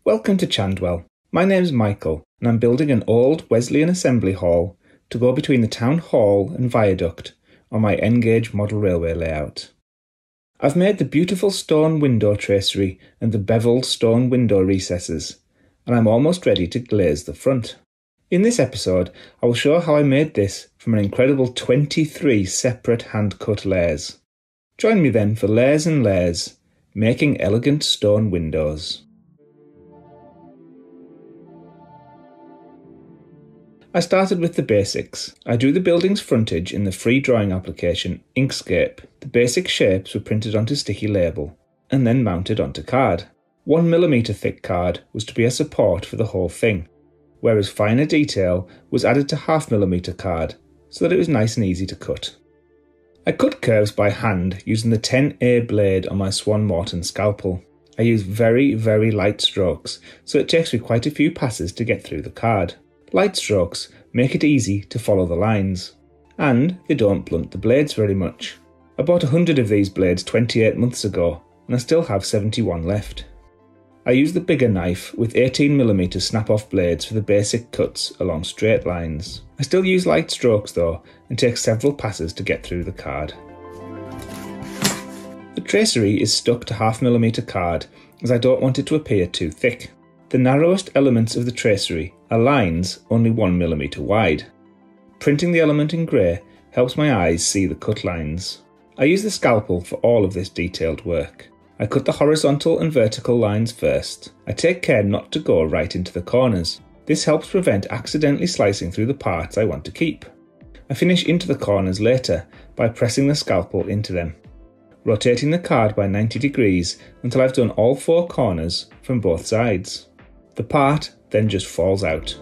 Welcome to Chandwell. My name's Michael and I'm building an old Wesleyan Assembly Hall to go between the Town Hall and Viaduct on my N-gauge model railway layout. I've made the beautiful stone window tracery and the beveled stone window recesses, and I'm almost ready to glaze the front. In this episode, I will show how I made this from an incredible 23 separate hand-cut layers. Join me then for layers and layers, making elegant stone windows. I started with the basics. I drew the building's frontage in the free drawing application Inkscape. The basic shapes were printed onto sticky label and then mounted onto card. 1mm thick card was to be a support for the whole thing, whereas finer detail was added to 0.5mm card so that it was nice and easy to cut. I cut curves by hand using the 10A blade on my Swan Morton scalpel. I use very light strokes, so it takes me quite a few passes to get through the card. Light strokes make it easy to follow the lines, and they don't blunt the blades very much. I bought 100 of these blades 28 months ago, and I still have 71 left. I use the bigger knife with 18mm snap-off blades for the basic cuts along straight lines. I still use light strokes though, and take several passes to get through the card. The tracery is stuck to 0.5mm card, as I don't want it to appear too thick. The narrowest elements of the tracery are lines only 1mm wide. Printing the element in grey helps my eyes see the cut lines. I use the scalpel for all of this detailed work. I cut the horizontal and vertical lines first. I take care not to go right into the corners. This helps prevent accidentally slicing through the parts I want to keep. I finish into the corners later by pressing the scalpel into them, rotating the card by 90 degrees until I've done all 4 corners from both sides. The part then just falls out.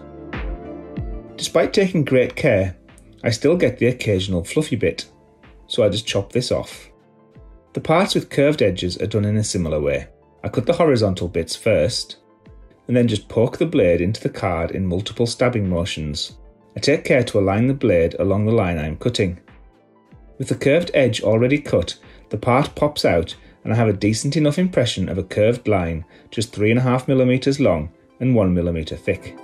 Despite taking great care, I still get the occasional fluffy bit, so I just chop this off. The parts with curved edges are done in a similar way. I cut the horizontal bits first, and then just poke the blade into the card in multiple stabbing motions. I take care to align the blade along the line I am cutting. With the curved edge already cut, the part pops out and I have a decent enough impression of a curved line just 3.5mm long and 1mm thick.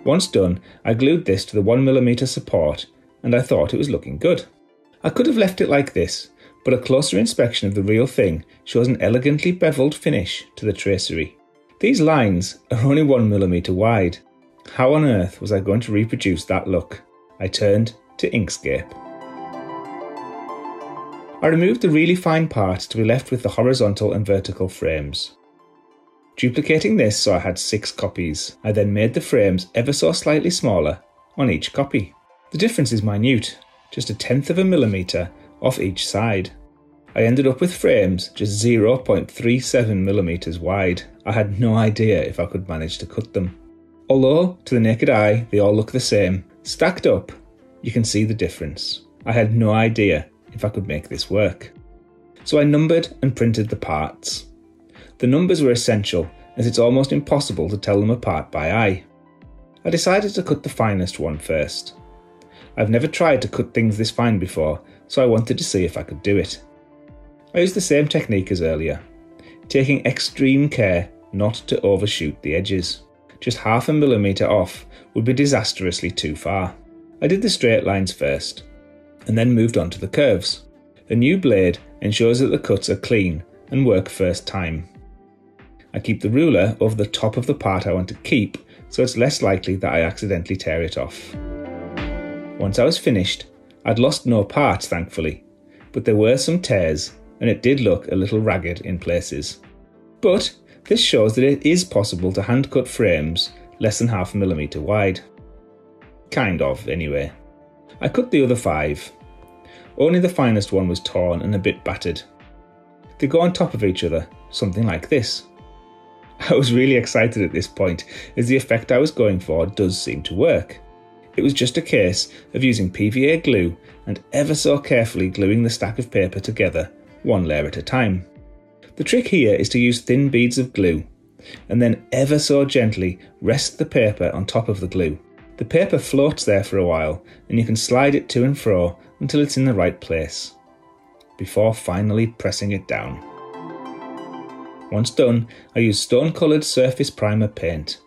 Once done, I glued this to the 1mm support and I thought it was looking good. I could have left it like this, but a closer inspection of the real thing shows an elegantly beveled finish to the tracery. These lines are only 1mm wide. How on earth was I going to reproduce that look? I turned to Inkscape. I removed the really fine part to be left with the horizontal and vertical frames. Duplicating this so I had 6 copies, I then made the frames ever so slightly smaller on each copy. The difference is minute, just 0.1 off each side. I ended up with frames just 0.37mm wide. I had no idea if I could manage to cut them. Although, to the naked eye, they all look the same, stacked up, you can see the difference. I had no idea if I could make this work. So I numbered and printed the parts. The numbers were essential, as it's almost impossible to tell them apart by eye. I decided to cut the finest one first. I've never tried to cut things this fine before, so I wanted to see if I could do it. I used the same technique as earlier, taking extreme care not to overshoot the edges. Just 0.5mm off would be disastrously too far. I did the straight lines first, and then moved on to the curves. A new blade ensures that the cuts are clean and work first time. I keep the ruler over the top of the part I want to keep, so it's less likely that I accidentally tear it off. Once I was finished, I'd lost no parts thankfully, but there were some tears and it did look a little ragged in places. But this shows that it is possible to hand cut frames less than 0.5mm wide. Kind of, anyway. I cut the other 5. Only the finest one was torn and a bit battered. They go on top of each other, something like this. I was really excited at this point, as the effect I was going for does seem to work. It was just a case of using PVA glue and ever so carefully gluing the stack of paper together, one layer at a time. The trick here is to use thin beads of glue, and then ever so gently rest the paper on top of the glue. The paper floats there for a while, and you can slide it to and fro until it's in the right place, before finally pressing it down. Once done, I used stone-coloured surface primer paint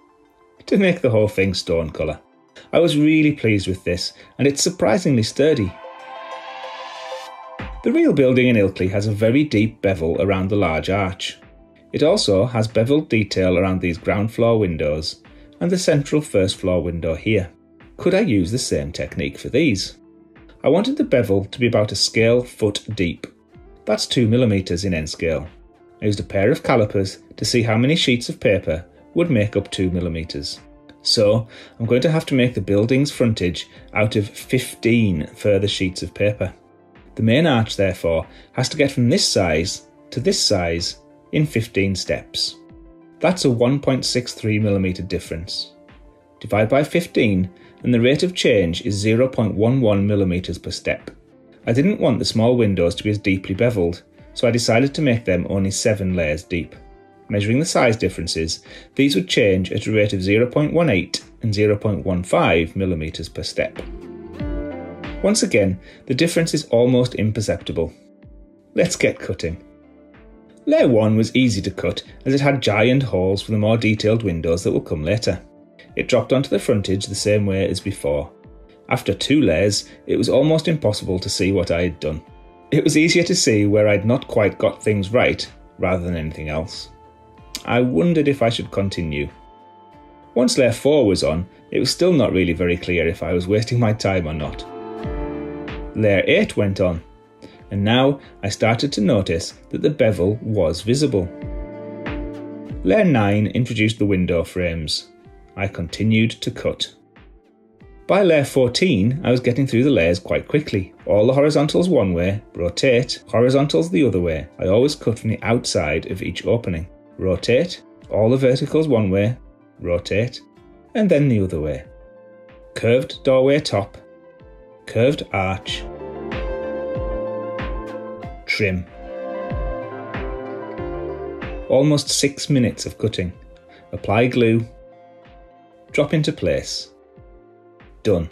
to make the whole thing stone colour. I was really pleased with this, and it's surprisingly sturdy. The real building in Ilkley has a very deep bevel around the large arch. It also has bevelled detail around these ground floor windows and the central first floor window here. Could I use the same technique for these? I wanted the bevel to be about a scale foot deep. That's 2mm in N scale. I used a pair of calipers to see how many sheets of paper would make up 2mm. So I'm going to have to make the building's frontage out of 15 further sheets of paper. The main arch, therefore, has to get from this size to this size in 15 steps. That's a 1.63mm difference. Divide by 15 and the rate of change is 0.11mm per step. I didn't want the small windows to be as deeply bevelled, so I decided to make them only 7 layers deep. Measuring the size differences, these would change at a rate of 0.18 and 0.15mm per step. Once again, the difference is almost imperceptible. Let's get cutting. Layer 1 was easy to cut as it had giant holes for the more detailed windows that will come later. It dropped onto the frontage the same way as before. After 2 layers, it was almost impossible to see what I had done. It was easier to see where I'd not quite got things right rather than anything else. I wondered if I should continue. Once layer 4 was on, it was still not really very clear if I was wasting my time or not. Layer 8 went on, and now I started to notice that the bevel was visible. Layer 9 introduced the window frames. I continued to cut. By layer 14, I was getting through the layers quite quickly. All the horizontals one way, rotate, horizontals the other way. I always cut from the outside of each opening. Rotate, all the verticals one way, rotate, and then the other way. Curved doorway top, curved arch, trim. Almost 6 minutes of cutting. Apply glue, drop into place. Done.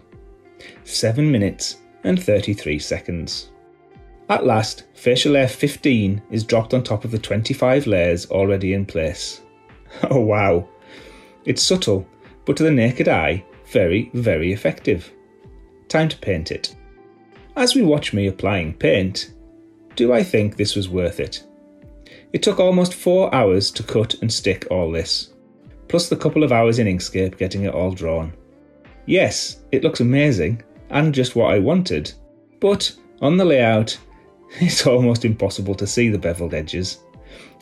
7 minutes and 33 seconds. At last, facial layer 15 is dropped on top of the 25 layers already in place. Oh wow! It's subtle, but to the naked eye, very, very effective. Time to paint it. As we watch me applying paint, do I think this was worth it? It took almost 4 hours to cut and stick all this, plus the couple of hours in Inkscape getting it all drawn. Yes, it looks amazing, and just what I wanted, but on the layout, it's almost impossible to see the bevelled edges.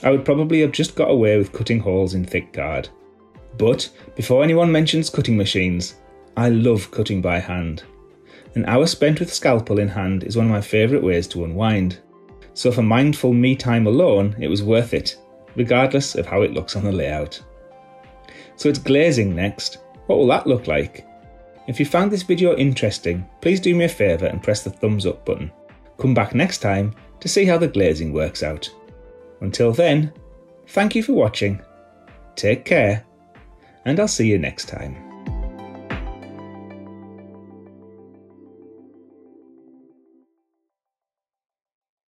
I would probably have just got away with cutting holes in thick card. But before anyone mentions cutting machines, I love cutting by hand. An hour spent with scalpel in hand is one of my favourite ways to unwind. So for mindful me time alone, it was worth it, regardless of how it looks on the layout. So it's glazing next. What will that look like? If you found this video interesting, please do me a favour and press the thumbs up button. Come back next time to see how the glazing works out. Until then, thank you for watching, take care, and I'll see you next time.